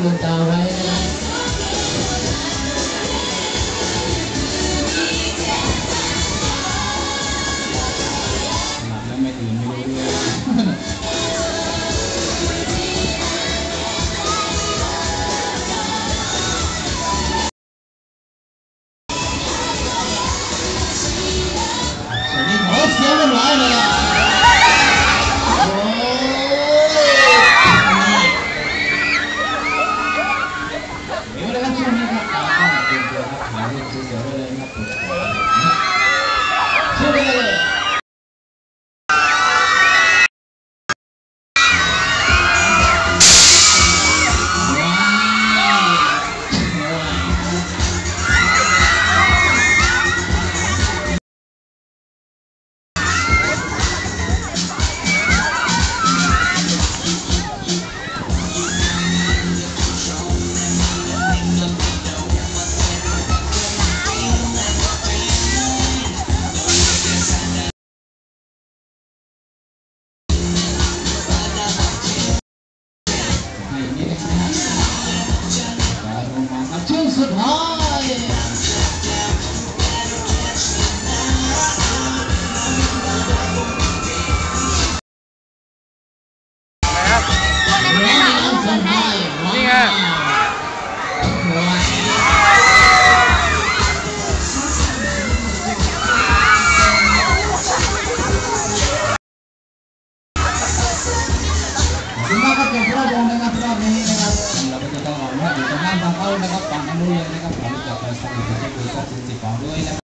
ดวงตาไว้นะครับหลับแล้วไม่ตื่นไม่รู้เรื่องเสียงมันหลายเลยนะโอ้ยเดี๋ยวนะครับช่วงนี้ครับตาต้องเตรียมตัวครับหาเรื่องเสียวๆเลยนะครับปวดหัวเชื่อไปเลยช่วงสุดท้ายนี่ไงคุณมากครับเป็นพระวงศ์นะครับรอบนี้นะครับเราก็จะต้องออกมาอยู่ตรงนั้นทางเขานะครับฝั่งนู้นเลยนะครับผมจะไปสนิทกับเจ้าคุณทรัพย์สินสิบของด้วยนะครับ